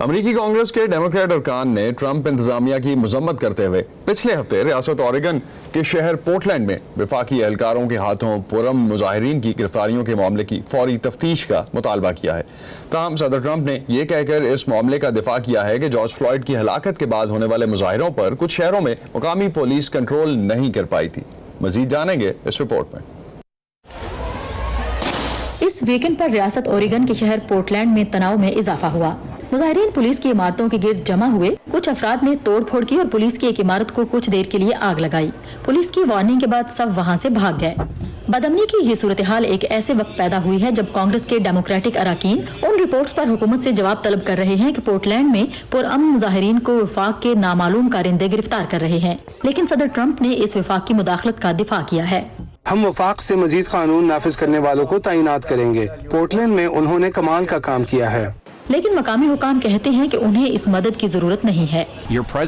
امریکی کانگریس کے ڈیموکریٹ ارکان نے ٹرمپ انتظامیہ کی مذمت کرتے ہوئے پچھلے ہفتے ریاست اوریگن کے شہر پورٹلینڈ میں وفاقی اہلکاروں کے ہاتھوں پرامن مظاہرین کی گرفتاریوں کے معاملے کی فوری تفتیش کا مطالبہ کیا ہے. تاہم صدر ٹرمپ نے یہ کہہ کر اس معاملے کا دفاع کیا ہے کہ جارج فلوئڈ کی ہلاکت کے بعد ہونے والے مظاہروں پر کچھ شہروں میں مقامی پولیس کنٹرول نہیں کر پائی تھی. مزید جانیں گے اس رپورٹ میں. اس ویکنڈ پر ریاست اوریگن کے شہر پورٹلینڈ میں تناؤ میں اضافہ ہوا. مظاہرین پولیس کی عمارتوں کے گرد جمع ہوئے. کچھ افراد نے توڑ پھوڑ کی اور پولیس کی ایک عمارت کو کچھ دیر کے لیے آگ لگائی. پولیس کی وارننگ کے بعد سب وہاں سے بھاگ گئے. بدامنی کی یہ صورتحال ایک ایسے وقت پیدا ہوئی ہے جب کانگریس کے ڈیموکریٹک اراکین ان رپورٹس پر حکومت سے جواب طلب کر رہے ہیں کہ پورٹلینڈ میں پرامن مظاہرین کو وفاق کے نامعلوم کارندے گرفتار کر رہے ہیں. لیکن صدر ٹرمپ نے اس وفاق کی مداخلت کا دفاع کیا ہے. ہم وفاق سے مزید قانون نافذ کرنے والوں کو تعینات کریں گے. پورٹلینڈ میں انہوں نے کمال کا کام کیا ہے. لیکن مقامی حکام کہتے ہیں کہ انہیں اس مدد کی ضرورت نہیں ہے.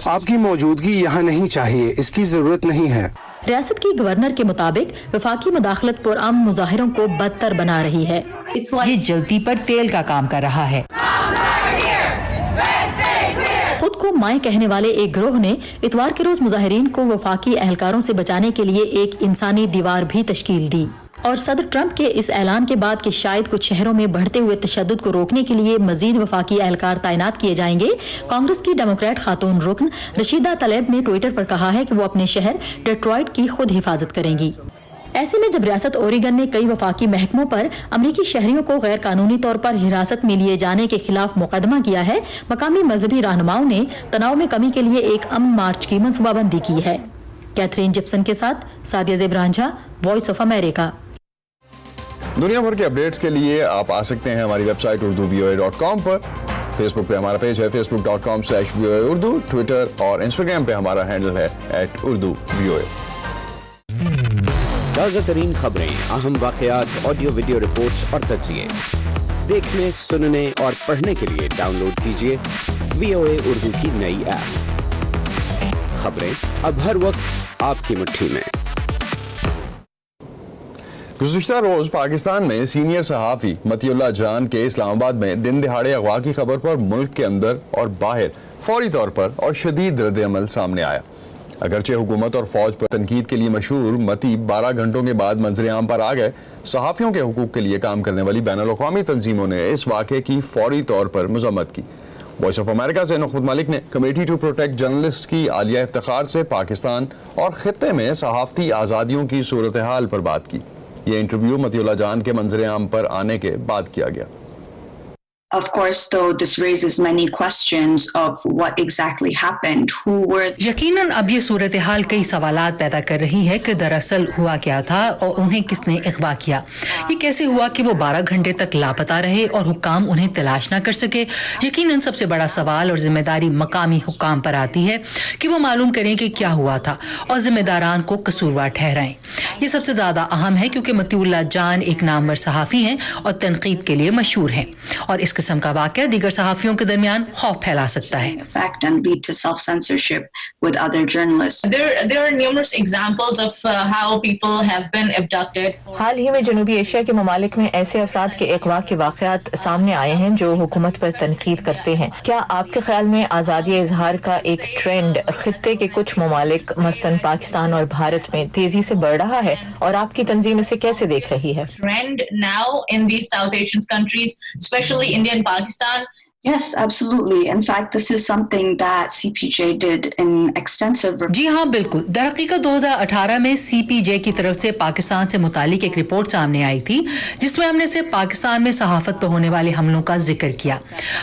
آپ کی موجودگی یہاں نہیں چاہیے, اس کی ضرورت نہیں ہے. ریاست کی گورنر کے مطابق وفاقی مداخلت پرامن مظاہروں کو بدتر بنا رہی ہے. یہ جلدی پر تیل کا کام کر رہا ہے. خود کو مائیں کہنے والے ایک گروہ نے اتوار کے روز مظاہرین کو وفاقی اہلکاروں سے بچانے کے لیے ایک انسانی دیوار بھی تشکیل دی. اور صدر ٹرمپ کے اس اعلان کے بعد کہ شاید کچھ شہروں میں بڑھتے ہوئے تشدد کو روکنے کے لیے مزید وفاقی اہلکار تعینات کیے جائیں گے, کانگریس کی ڈیموکریٹ خاتون رکن رشیدہ طلیب نے ٹویٹر پر کہا ہے کہ وہ اپنے شہر ڈیٹرائٹ کی خود حفاظت کریں گی. ایسے میں جب ریاست اوریگن نے کئی وفاقی محکموں پر امریکی شہریوں کو غیر قانونی طور پر حراست میں لیے جانے کے خلاف مقدمہ کیا ہے, مقامی مذہبی رہنماؤں نے تناؤ میں کمی کے لیے ایک امن مارچ کی منصوبہ بندی کی ہے. کیتھرین جپسن کے ساتھ سعدیہ زیب رانجھا, وائس آف امریکہ. دنیا بھر کے اپڈیٹس کے لیے آپ آ سکتے ہیں ہماری ویب سائٹ urduvoa.com پر. فیس بک پہ ہمارا پیج ہے facebook.com/voaurdu. ٹویٹر اور انسٹاگرام پہ ہمارا ہینڈل ہے @urduvoa. تازہ ترین خبریں, اہم واقعات, آڈیو ویڈیو رپورٹس اور تجزیے دیکھنے, سننے اور پڑھنے کے لیے ڈاؤن لوڈ کیجیے VOA اردو کی نئی ایپ. خبریں اب ہر وقت آپ کی مٹھی میں. گزشتہ روز پاکستان میں سینئر صحافی متی اللہ جان کے اسلام آباد میں دن دہاڑے اغوا کی خبر پر ملک کے اندر اور باہر فوری طور پر اور شدید رد عمل سامنے آیا. اگرچہ حکومت اور فوج پر تنقید کے لیے مشہور متی 12 گھنٹوں کے بعد منظر عام پر آ گئے. صحافیوں کے حقوق کے لیے کام کرنے والی بین الاقوامی تنظیموں نے اس واقعے کی فوری طور پر مذمت کی. وائس آف امریکہ سے نخبت ملک نے کمیٹی ٹو پروٹیکٹ جرنلسٹ کی عالیہ افتخار سے پاکستان اور خطے میں صحافتی آزادیوں کی صورتحال پر بات کی. یہ انٹرویو متی اللہ جان کے منظر عام پر آنے کے بعد کیا گیا. Of course, though, this raises many questions of what exactly happened, who were... یقیناً اب یہ صورتحال کئی سوالات پیدا کر رہی ہے کہ دراصل ہوا کیا تھا اور انہیں کس نے اغوا کیا. یہ کیسے ہوا کہ وہ 12 گھنٹے تک لاپتہ رہے اور حکام انہیں تلاش نہ کر سکے. یقیناً سب سے بڑا سوال اور ذمہ داری مقامی حکام پر آتی ہے کہ وہ معلوم کریں کہ کیا ہوا تھا اور ذمہ داران کو قصوروار ٹھہرائیں. یہ سب سے زیادہ اہم ہے کیونکہ متی اللہ جان ایک نامور صحافی ہیں اور تنقید کے لیے مشہور ہیں, اور اس قسم کا واقعہ دیگر صحافیوں کے درمیان خوف پھیلا سکتا ہے. There are numerous examples of how people have been abducted. حال ہی میں جنوبی ایشیا کے ممالک میں ایسے افراد کے اغوا کے واقعات سامنے آئے ہیں جو حکومت پر تنقید کرتے ہیں. کیا آپ کے خیال میں آزادی اظہار کا ایک ٹرینڈ خطے کے کچھ ممالک مثلاً پاکستان اور بھارت میں تیزی سے بڑھ رہا ہے, اور آپ کی تنظیم اسے کیسے دیکھ رہی ہے؟ Trend now in these South Asian countries, especially India and Pakistan. Yes, absolutely. In fact, this is something that CPJ did in extensive... جی ہاں بالکل. در حقیقت 2018 میں CPJ کی طرف سے پاکستان سے متعلق ایک رپورٹ سامنے آئی تھی جس میں ہم نے صرف پاکستان میں صحافت پر ہونے والے حملوں کا ذکر کیا.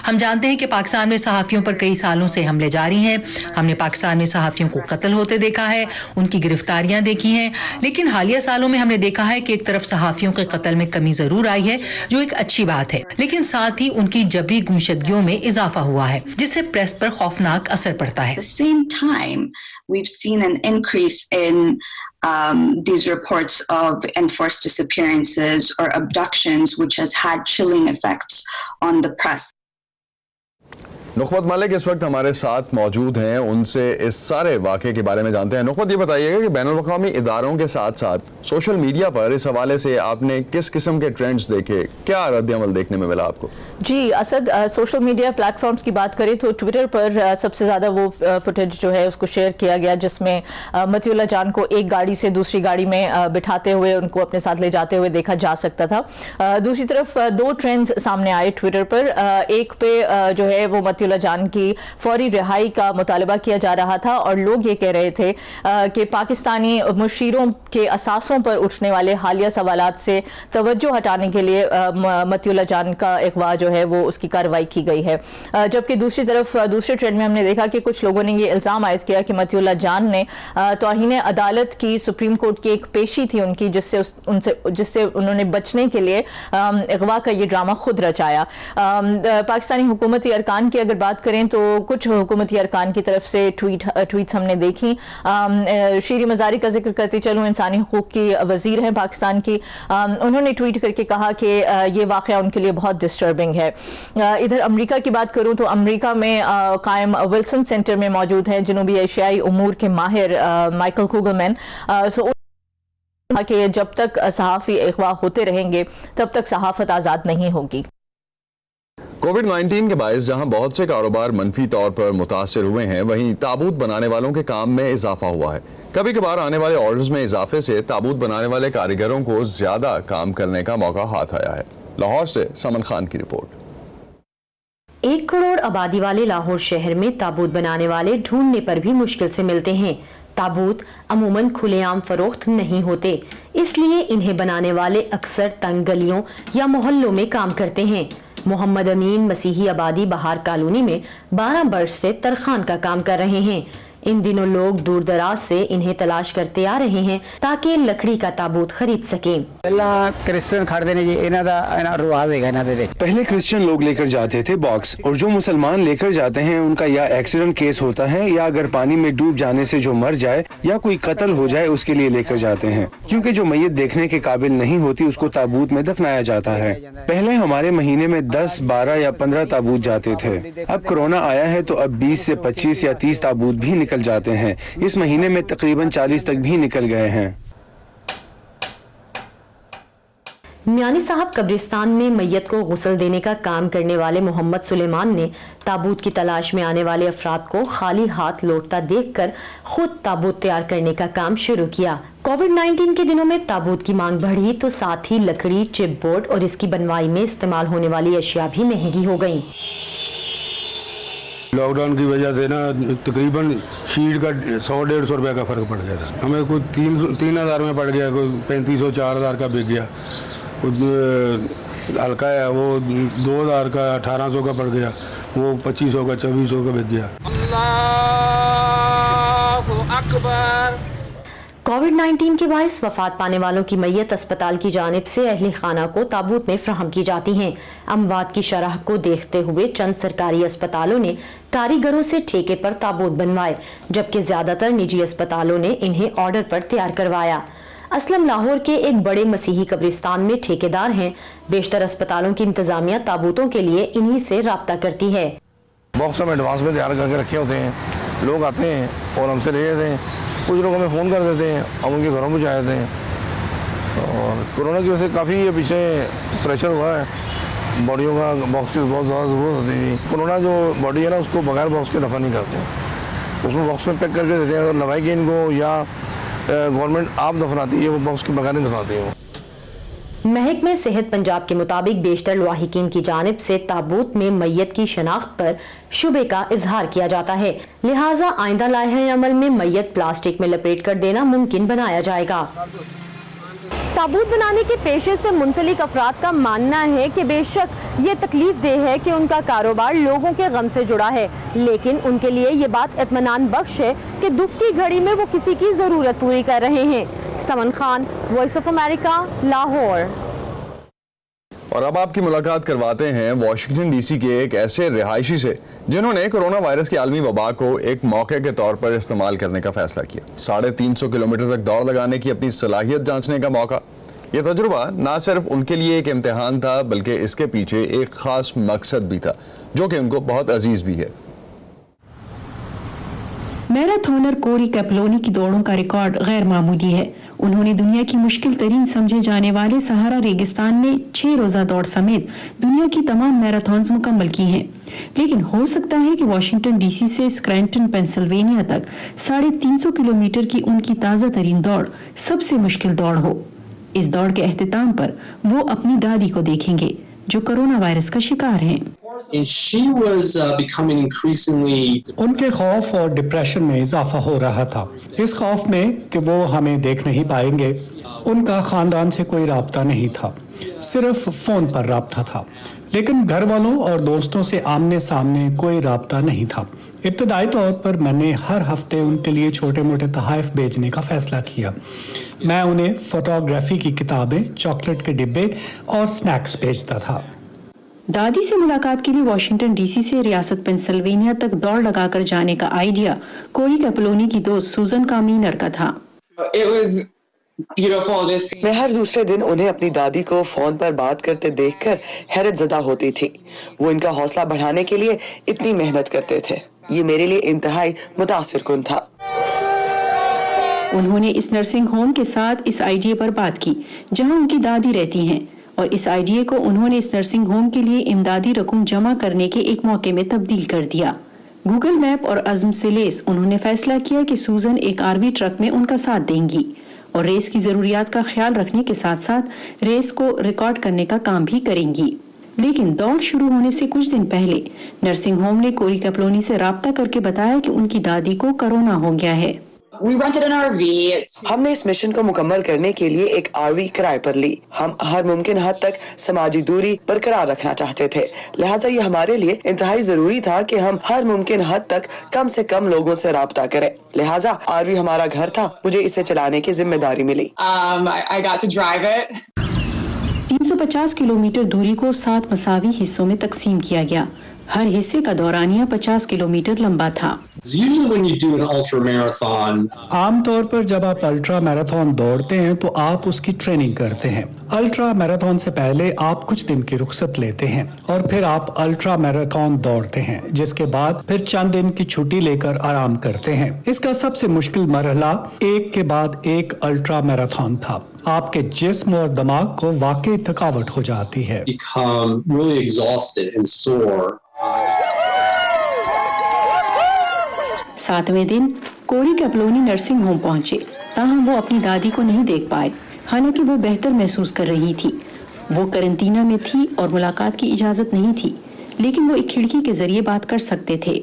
ہم جانتے ہیں کہ پاکستان میں صحافیوں پر کئی سالوں سے حملے جاری ہیں. ہم نے پاکستان میں صحافیوں کو قتل ہوتے دیکھا ہے, ان کی گرفتاریاں دیکھی ہیں, لیکن حالیہ سالوں میں ہم نے دیکھا ہے کہ ایک طرف صحافیوں کے قتل میں کمی ضرور آئی ہے جو ایک اچھی بات ہے, لیکن ساتھ ہی ان کی جبری گمشدگیوں میں اضافہ ہوا ہے جس سے پریس پر خوفناک اثر پڑتا ہے. At the same time, we've seen an increase in these reports of enforced disappearances or abductions, which has had chilling effects on the press. نخبت ملک اس وقت ہمارے ساتھ موجود ہیں, ان سے اس سارے واقعے کے بارے میں جانتے ہیں. نخبت, یہ بتائیے گا کہ بین الاقوامی اداروں کے ساتھ ساتھ سوشل میڈیا پر اس حوالے سے آپ نے کس قسم کے ٹرینڈز دیکھے, کیا رد عمل دیکھنے میں ملا آپ کو؟ جی اسد, سوشل میڈیا پلیٹ فارمز کی بات کریں تو ٹویٹر پر سب سے زیادہ وہ فوٹیج جو ہے اس کو شیئر کیا گیا جس میں مطیع اللہ جان کو ایک گاڑی سے دوسری گاڑی میں بٹھاتے ہوئے ان کو اپنے ساتھ لے جاتے ہوئے دیکھا جا سکتا تھا. دوسری طرف دو ٹرینڈز سامنے آئے ٹویٹر پر. ایک پہ جو ہے وہ مطیع اللہ جان کی فوری رہائی کا مطالبہ کیا جا رہا تھا اور لوگ یہ کہہ رہے تھے کہ پاکستانی مشیروں کے اثاثوں پر اٹھنے والے حالیہ سوالات سے توجہ ہٹانے کے لیے مطیع اللہ جان کا اغوا جو ہے وہ اس کی کارروائی کی گئی ہے. جبکہ دوسری طرف دوسرے ٹرینڈ میں ہم نے دیکھا کہ کچھ لوگوں نے یہ الزام عائد کیا کہ مطیع اللہ جان نے توہین عدالت کی سپریم کورٹ کی ایک پیشی تھی ان کی جس سے انہوں نے بچنے کے لیے اغوا کا یہ ڈرامہ خود رچایا. پاکستانی حکومتی ارکان کی اگر بات کریں تو کچھ حکومتی ارکان کی طرف سے ٹویٹس ہم نے دیکھی. شیری مزاری کا ذکر کرتی چلوں, انسانی حقوق کی وزیر ہیں پاکستان کی, انہوں نے ٹویٹ کر کے کہا کہ یہ واقعہ ان کے لیے بہت ڈسٹربنگ ہے. ادھر امریکہ کی بات کروں تو امریکہ میں قائم ولسن سینٹر میں موجود ہیں جنوبی ایشیائی امور کے ماہر مائیکل کوگلمین. کہ جب تک صحافی اغوا ہوتے رہیں گے تب تک صحافت آزاد نہیں ہوگی. کووڈ 19 کے باعث جہاں بہت سے کاروبار منفی طور پر متاثر ہوئے ہیں, وہیں تابوت بنانے والوں کے کام میں اضافہ ہوا ہے. کبھی کبھار آنے والے آرڈرز میں اضافے سے تابوت بنانے والے کاریگروں کو زیادہ کام کرنے کا موقع ہاتھ آیا ہے. لاہور سے سمن خان کی رپورٹ. 1 کروڑ آبادی والے لاہور شہر میں تابوت بنانے والے ڈھونڈنے پر بھی مشکل سے ملتے ہیں. تابوت عموماً کھلے عام فروخت نہیں ہوتے, اس لیے انہیں بنانے والے اکثر تنگ گلیوں یا محلوں میں کام کرتے ہیں. محمد امین مسیحی آبادی بہار کالونی میں 12 برس سے ترخان کا کام کر رہے ہیں. ان دنوں لوگ دور دراز سے انہیں تلاش کرتے آ رہے ہیں تاکہ لکڑی کا تابوت خرید سکیں. پہلے کرسچن لوگ لے کر جاتے تھے باکس, اور جو مسلمان لے کر جاتے ہیں ان کا یا ایکسیڈنٹ کیس ہوتا ہے یا اگر پانی میں ڈوب جانے سے جو مر جائے یا کوئی قتل ہو جائے اس کے لیے لے کر جاتے ہیں, کیونکہ جو میت دیکھنے کے قابل نہیں ہوتی اس کو تابوت میں دفنایا جاتا ہے. پہلے ہمارے مہینے میں 10, 12 یا 15 تابوت جاتے تھے. اب کورونا آیا ہے تو اب 20 سے 25 یا 30 تابوت بھی نکل جاتے ہیں. اس مہینے میں تقریباً 40 تک بھی نکل گئے ہیں. میانی صاحب قبرستان میں میت کو غسل دینے کا کام کرنے والے محمد سلیمان نے تابوت کی تلاش میں آنے والے افراد کو خالی ہاتھ لوٹتا دیکھ کر خود تابوت تیار کرنے کا کام شروع کیا. کووڈ 19 کے دنوں میں تابوت کی مانگ بڑھی تو ساتھ ہی لکڑی, چپ بورڈ اور اس کی بنوائی میں استعمال ہونے والی اشیاء بھی مہنگی ہو گئیں. لاک ڈاؤن کی وجہ سے نا تقریباً شیٹ کا 100-150 روپے کا فرق پڑ گیا تھا. ہمیں کوئی 3,000 میں پڑ گیا, کوئی 3,500-4,000 کا بک گیا, کچھ ہلکا ہے وہ 2,000 کا 1,800 کا پڑ گیا, وہ 2,500 کا 2,400 کا بک گیا. اللہ اکبر. کووڈ 19 کے باعث وفات پانے والوں کی میت اسپتال کی جانب سے اہل خانہ کو تابوت میں فراہم کی جاتی ہیں. اموات کی شرح کو دیکھتے ہوئے چند سرکاری اسپتالوں نے کاریگروں سے ٹھیکے پر تابوت بنوائے, جبکہ زیادہ تر نجی اسپتالوں نے انہیں آرڈر پر تیار کروایا. اسلم لاہور کے ایک بڑے مسیحی قبرستان میں ٹھیکیدار ہیں. بیشتر اسپتالوں کی انتظامیہ تابوتوں کے لیے انہی سے رابطہ کرتی ہے. باکس ہم ایڈوانس میں تیار کر کے رکھے ہوتے ہیں, لوگ آتے ہیں اور ہم سے لے جاتے ہیں. کچھ لوگ ہمیں فون کر دیتے ہیں, ہم ان کے گھروں میں جا جاتے ہیں. اور کورونا کی وجہ سے کافی یہ پیچھے پریشر ہوا ہے, باڈیوں کا باکس کی بہت زیادہ ضرورت ہوتی تھی. کورونا جو باڈی ہے نا اس کو بغیر باکس کے دفن نہیں کرتے, اس میں باکس میں پیک کر کے دیتے ہیں. اگر نوائی کے ان کو یا گورنمنٹ آپ دفناتی ہے وہ باکس کے بغیر نہیں دفناتے ہیں. محکمہ صحت پنجاب کے مطابق بیشتر لواحقین کی جانب سے تابوت میں میت کی شناخت پر شبے کا اظہار کیا جاتا ہے, لہٰذا آئندہ لائحہ عمل میں میت پلاسٹک میں لپیٹ کر دینا ممکن بنایا جائے گا. تابوت بنانے کے پیشے سے منسلک افراد کا ماننا ہے کہ بے شک یہ تکلیف دہ ہے کہ ان کا کاروبار لوگوں کے غم سے جڑا ہے, لیکن ان کے لیے یہ بات اطمینان بخش ہے کہ دکھ کی گھڑی میں وہ کسی کی ضرورت پوری کر رہے ہیں. Saman Khan, Voice of America, Lahore. اور اب آپ کی ملاقات کرواتے ہیں واشنگٹن ڈی سی کے ایک ایسے رہائشی سے جنہوں نے کورونا وائرس کی عالمی وبا کو ایک موقع کے طور پر استعمال کرنے کا فیصلہ کیا. 350 کلومیٹر تک دوڑ لگانے کی اپنی صلاحیت جانچنے کا موقع. یہ تجربہ نہ صرف ان کے لیے ایک امتحان تھا بلکہ اس کے پیچھے ایک خاص مقصد بھی تھا جو کہ ان کو بہت عزیز بھی ہے۔ میراتھونر کوری کیپلونی کی دوڑوں کا ریکارڈ غیر معمولی ہے۔ انہوں نے دنیا کی مشکل ترین سمجھے جانے والے صحارا ریگستان میں 6 روزہ دوڑ سمیت دنیا کی تمام میراتھونز مکمل کی ہیں، لیکن ہو سکتا ہے کہ واشنگٹن ڈی سی سے اسکرینٹن پینسلوینیا تک 350 کلومیٹر کی ان کی تازہ ترین دوڑ سب سے مشکل دوڑ ہو۔ اس دوڑ کے اختتام پر وہ اپنی دادی کو دیکھیں گے جو کرونا وائرس کا شکار ہیں۔ ان کے خوف اور ڈپریشن میں اضافہ ہو رہا تھا، اس خوف میں کہ وہ ہمیں دیکھ نہیں پائیں گے۔ ان کا خاندان سے کوئی رابطہ نہیں تھا، صرف فون پر رابطہ تھا، لیکن گھر والوں اور دوستوں سے آمنے سامنے کوئی رابطہ نہیں تھا۔ ابتدائی طور پر میں نے ہر ہفتے ان کے لیے چھوٹے موٹے تحائف بھیجنے کا فیصلہ کیا۔ میں انہیں فوٹوگرافی کی کتابیں، چاکلیٹ کے ڈبے اور سنیکس بھیجتا تھا۔ دادی سے ملاقات کے لیے واشنگٹن ڈی سی سے ریاست پینسلوینیا تک دوڑ لگا کر جانے کا آئیڈیا کوری کیپلونی کی دوست سوزن کامینر کا تھا۔ میں ہر دوسرے دن انہیں اپنی دادی کو فون پر بات کرتے دیکھ کر حیرت زدہ ہوتی تھی۔ وہ ان کا حوصلہ بڑھانے کے لیے اتنی محنت کرتے تھے۔ یہ میرے لیے انتہائی متاثر کن تھا۔ انہوں نے اس نرسنگ ہوم کے ساتھ اس آئیڈیا پر بات کی جہاں ان کی دادی رہتی ہیں، اور اس آئیڈیا کو انہوں نے اس نرسنگ ہوم کے لیے امدادی رقم جمع کرنے کے ایک موقع میں تبدیل کر دیا۔ گوگل میپ اور عزم سے لیس انہوں نے فیصلہ کیا کہ سوزن ایک RV ٹرک میں ان کا ساتھ دیں گی اور ریس کی ضروریات کا خیال رکھنے کے ساتھ ساتھ ریس کو ریکارڈ کرنے کا کام بھی کریں گی۔ لیکن دوڑ شروع ہونے سے کچھ دن پہلے نرسنگ ہوم نے کوری کیپلونی سے رابطہ کر کے بتایا کہ ان کی دادی کو کرونا ہو گیا ہے۔ ہم نے اس مشن کو مکمل کرنے کے لیے ایک RV کرائے پر لی۔ ہم ہر ممکن حد تک سماجی دوری برقرار رکھنا چاہتے تھے، لہٰذا یہ ہمارے لیے انتہائی ضروری تھا کہ ہم ہر ممکن حد تک کم سے کم لوگوں سے رابطہ کریں۔ لہٰذا RV ہمارا گھر تھا، مجھے اسے چلانے کی ذمہ داری ملی۔ 350 کلومیٹر دوری کو 7 مساوی حصوں میں تقسیم کیا گیا۔ ہر حصے کا دورانیہ 50 کلومیٹر لمبا تھا۔ عام طور پر جب آپ الٹرا میراتھن دوڑتے ہیں تو آپ اس کی ٹریننگ کرتے ہیں۔ الٹرا میراتھن سے پہلے آپ کچھ دن کی رخصت لیتے ہیں اور پھر آپ الٹرا میراتھن دوڑتے ہیں، جس کے بعد پھر چند دن کی چھٹی لے کر آرام کرتے ہیں۔ اس کا سب سے مشکل مرحلہ ایک کے بعد ایک الٹرا میراتھن تھا۔ آپ کے جسم اور دماغ کو واقعی تھکاوٹ ہو جاتی ہے۔ 7ویں دن کوری کیپلونی نرسنگ ہوم پہنچے، تاہم وہ اپنی دادی کو نہیں دیکھ پائے، حالانکہ وہ بہتر محسوس کر رہی تھی۔ وہ قرنطینہ میں تھی اور ملاقات کی اجازت نہیں تھی، لیکن وہ ایک کھڑکی کے ذریعے بات کر سکتے تھے۔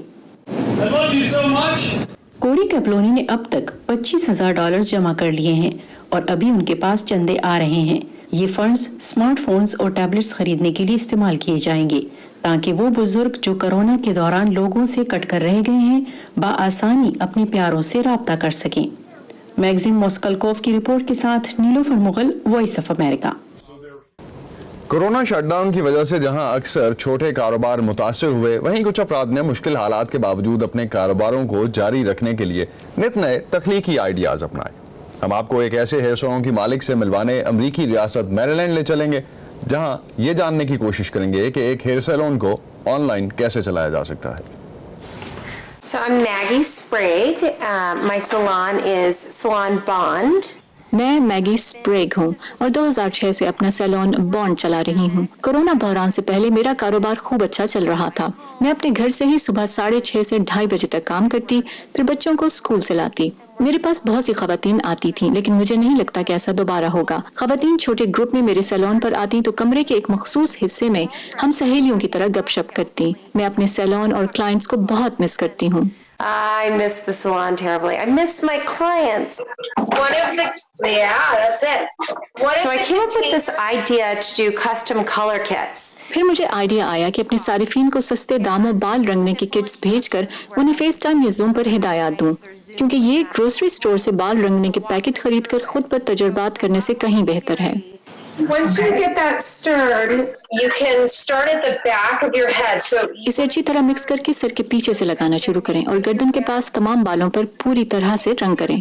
کوری کیپلونی نے اب تک $25,000 جمع کر لیے ہیں اور ابھی ان کے پاس چندے آ رہے ہیں۔ یہ فنڈز اسمارٹ فونز اور ٹیبلٹس خریدنے کے لیے استعمال کیے جائیں گے تاکہ وہ بزرگ جو کرونا کے دوران لوگوں سے کٹ کر رہ گئے ہیں بآسانی اپنے پیاروں سے رابطہ کر سکیں۔ میگزین موسکلکوف کی رپورٹ کے ساتھ Nilofar Mughal, Voice of America. Corona shut down کی وجہ سے جہاں اکثر چھوٹے کاروبار متاثر ہوئے، وہیں کچھ افراد نے مشکل حالات کے باوجود اپنے کاروباروں کو جاری رکھنے کے لیے نت نئے تخلیقی آئیڈیاز اپنائے۔ ہم آپ کو ایک ایسے ہیئر سلون کی مالک سے ملوانے امریکی ریاست میریلینڈ لے چلیں گے، جہاں یہ جاننے کی کوشش کریں گے کہ ایک ہیئر سیلون کو آن لائن کیسے چلایا جا سکتا ہے۔ So I'm Maggie Sprague. My salon is Salon Bond. میں میگی سپریگ ہوں اور 2006 سے اپنا سیلون بانڈ چلا رہی ہوں۔ کورونا بحران سے پہلے میرا کاروبار خوب اچھا چل رہا تھا۔ میں اپنے گھر سے ہی صبح 6:30 سے 2:30 بجے تک کام کرتی، پھر بچوں کو اسکول سے لاتی۔ میرے پاس بہت سی خواتین آتی تھیں، لیکن مجھے نہیں لگتا کہ ایسا دوبارہ ہوگا۔ خواتین چھوٹے گروپ میں میرے سیلون پر آتی تو کمرے کے ایک مخصوص حصے میں ہم سہیلیوں کی طرح گپ شپ کرتی۔ میں اپنے سیلون اور کلائنٹس کو بہت مس کرتی ہوں۔ I miss the salon terribly. I miss my clients. That's it. So I came up with this idea to do custom color kits. پھر مجھے آئیڈیا آیا کہ اپنے صارفین کو سستے داموں بال رنگنے کی کٹس بھیج کر انہیں فیس ٹائم یا زوم پر ہدایات دوں، کیونکہ یہ گروسری سٹور سے بال رنگنے کے پیکٹ خرید کر خود پر تجربات کرنے سے کہیں بہتر ہے۔ Once you get that stirred, you can start at the back of your head. So اسے اچھی طرح مکس کر کے سر کے پیچھے سے لگانا شروع کریں اور گردن کے پاس تمام بالوں پر پوری طرح سے رنگ کریں۔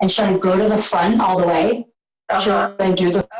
And should I go to the front all the way? Should I do the...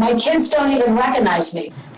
My kids don't even recognize me.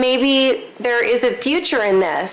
Maybe there is a future in this.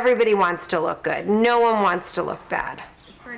Everybody wants to look good. No one wants to look bad.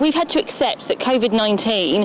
We've had to accept that COVID-19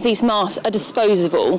These masks are disposable.